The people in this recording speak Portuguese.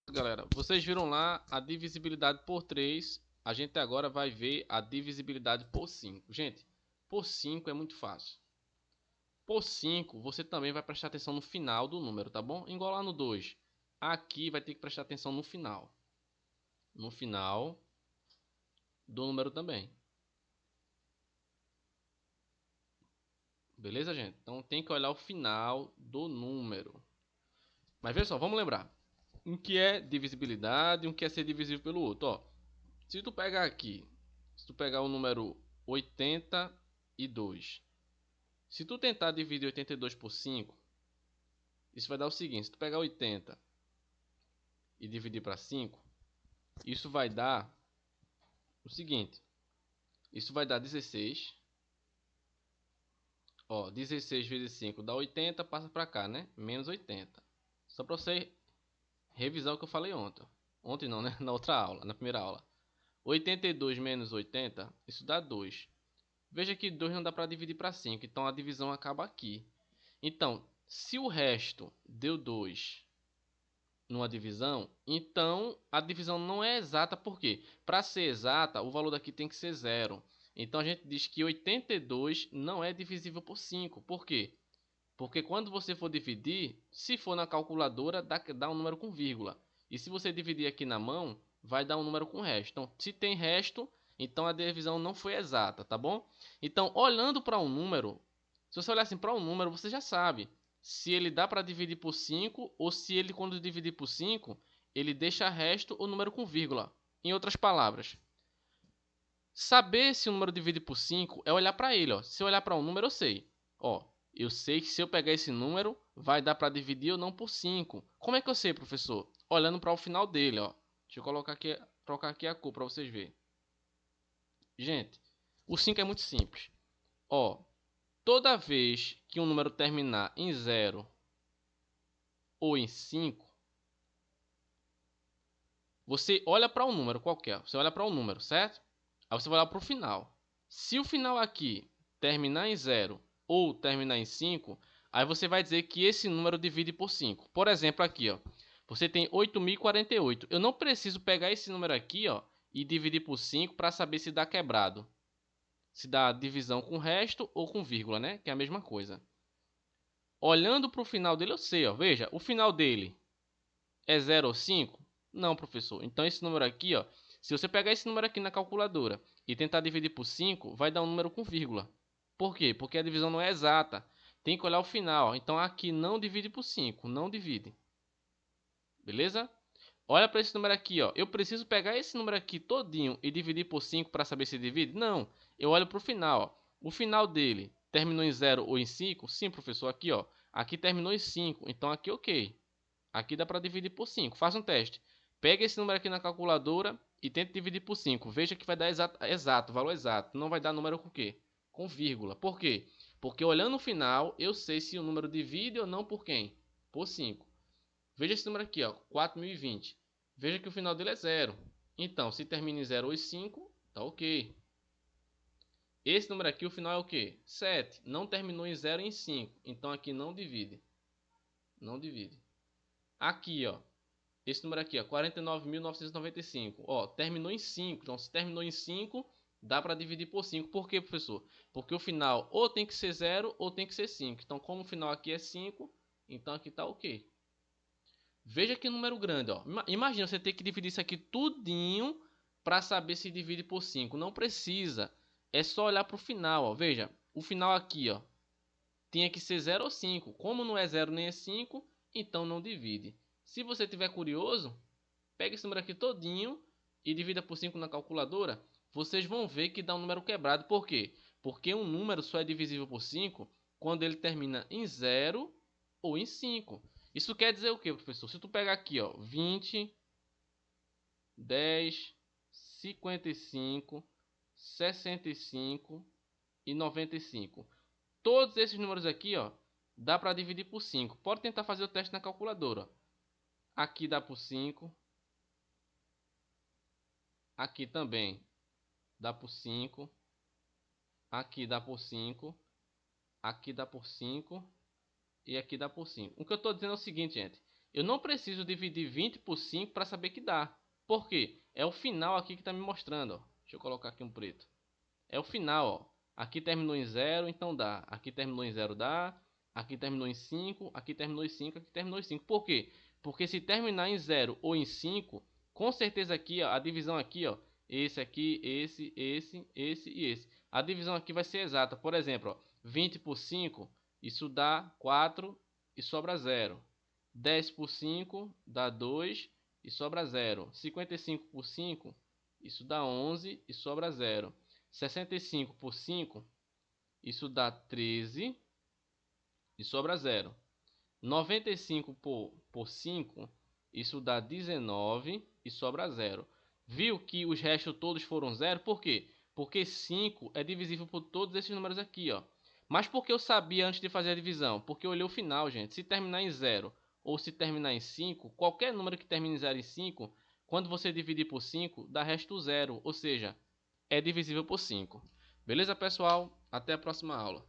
Galera, vocês viram lá a divisibilidade por 3. A gente agora vai ver a divisibilidade por 5. Gente, por 5 é muito fácil. Por 5, você também vai prestar atenção no final do número, tá bom? Igual lá no 2. Aqui vai ter que prestar atenção no final. No final do número também. Beleza, gente? Então tem que olhar o final do número. Mas veja só, vamos lembrar. Um que é divisibilidade e um que é ser divisível pelo outro. Ó, se tu pegar aqui, se tu pegar o número 82, se tu tentar dividir 82 por 5, isso vai dar o seguinte: se tu pegar 80 e dividir para 5, isso vai dar o seguinte: isso vai dar 16. Ó, 16 vezes 5 dá 80, passa para cá, né? Menos 80. Só para você revisar o que eu falei ontem. Ontem não, né? Na outra aula, na primeira aula. 82 menos 80, isso dá 2. Veja que 2 não dá para dividir para 5, então a divisão acaba aqui. Então, se o resto deu 2 numa divisão, então a divisão não é exata, por quê? Para ser exata, o valor daqui tem que ser 0. Então a gente diz que 82 não é divisível por 5. Por quê? Porque quando você for dividir, se for na calculadora, dá um número com vírgula. E se você dividir aqui na mão, vai dar um número com resto. Então, se tem resto, então a divisão não foi exata, tá bom? Então, olhando para um número, se você olhar assim para um número, você já sabe se ele dá para dividir por 5 ou se ele, quando dividir por 5, ele deixa resto ou número com vírgula. Em outras palavras, saber se o número divide por 5 é olhar para ele. Ó. Se eu olhar para um número, eu sei. Ó, eu sei que se eu pegar esse número, vai dar para dividir ou não por 5. Como é que eu sei, professor? Olhando para o final dele. Ó. Deixa eu trocar aqui a cor para vocês verem. Gente, o 5 é muito simples. Ó, toda vez que um número terminar em 0 ou em 5, você olha para um número qualquer. Você olha para um número, certo? Aí você vai olhar para o final. Se o final aqui terminar em 0 ou terminar em 5, aí você vai dizer que esse número divide por 5. Por exemplo, aqui, ó, você tem 8.048. Eu não preciso pegar esse número aqui, ó, e dividir por 5 para saber se dá quebrado. Se dá divisão com resto ou com vírgula, né? Que é a mesma coisa. Olhando para o final dele, eu sei, ó, veja, o final dele é 0 ou 5? Não, professor. Então esse número aqui, ó, se você pegar esse número aqui na calculadora e tentar dividir por 5, vai dar um número com vírgula. Por quê? Porque a divisão não é exata. Tem que olhar o final. Então aqui não divide por 5, não divide. Beleza? Olha para esse número aqui, ó. Eu preciso pegar esse número aqui todinho e dividir por 5 para saber se divide? Não. Eu olho para o final, ó. O final dele terminou em 0 ou em 5? Sim, professor, aqui, ó. Aqui terminou em 5, então aqui ok. Aqui dá para dividir por 5. Faça um teste. Pega esse número aqui na calculadora e tente dividir por 5. Veja que vai dar exato, valor exato. Não vai dar número com o quê? Com vírgula. Por quê? Porque olhando no final, eu sei se o número divide ou não por quem? Por 5. Veja esse número aqui, ó, 4.020. Veja que o final dele é 0. Então, se termina em 0 ou 5, tá ok. Esse número aqui, o final é o quê? 7. Não terminou em 0 e em 5. Então aqui não divide. Não divide. Aqui, ó. Esse número aqui, ó, 49.995. Ó, terminou em 5. Então, se terminou em 5, dá para dividir por 5. Por quê, professor? Porque o final ou tem que ser 0 ou tem que ser 5. Então, como o final aqui é 5, então aqui tá ok. Veja que número grande, ó. Imagina você ter que dividir isso aqui tudinho para saber se divide por 5. Não precisa. É só olhar para o final, ó. Veja, o final aqui, ó, tinha que ser 0 ou 5. Como não é 0 nem é 5, então não divide. Se você tiver curioso, pega esse número aqui todinho e divida por 5 na calculadora. Vocês vão ver que dá um número quebrado. Por quê? Porque um número só é divisível por 5 quando ele termina em 0 ou em 5. Isso quer dizer o quê, professor? Se tu pegar aqui, ó, 20, 10, 55, 65 e 95. Todos esses números aqui, ó, dá para dividir por 5. Pode tentar fazer o teste na calculadora. Aqui dá por 5. Aqui também dá por 5. Aqui dá por 5. Aqui dá por 5. E aqui dá por 5. O que eu estou dizendo é o seguinte, gente. Eu não preciso dividir 20 por 5 para saber que dá. Por quê? É o final aqui que está me mostrando. Ó. Deixa eu colocar aqui um preto. É o final. Ó. Aqui terminou em 0, então dá. Aqui terminou em 0, dá. Aqui terminou em 5, aqui terminou em 5, aqui terminou em 5. Por quê? Porque se terminar em 0 ou em 5, com certeza aqui, ó, a divisão aqui, ó, esse aqui, esse e esse. A divisão aqui vai ser exata. Por exemplo, ó, 20 por 5, isso dá 4 e sobra 0. 10 por 5 dá 2 e sobra 0. 55 por 5, isso dá 11 e sobra 0. 65 por 5, isso dá 13 e sobra 0. 95 por 5, isso dá 19 e sobra 0. Viu que os restos todos foram 0? Por quê? Porque 5 é divisível por todos esses números aqui, ó. Mas por que eu sabia antes de fazer a divisão? Porque eu olhei o final, gente. Se terminar em 0 ou se terminar em 5, qualquer número que termine em 0 e 5, quando você dividir por 5, dá resto 0, ou seja, é divisível por 5. Beleza, pessoal? Até a próxima aula.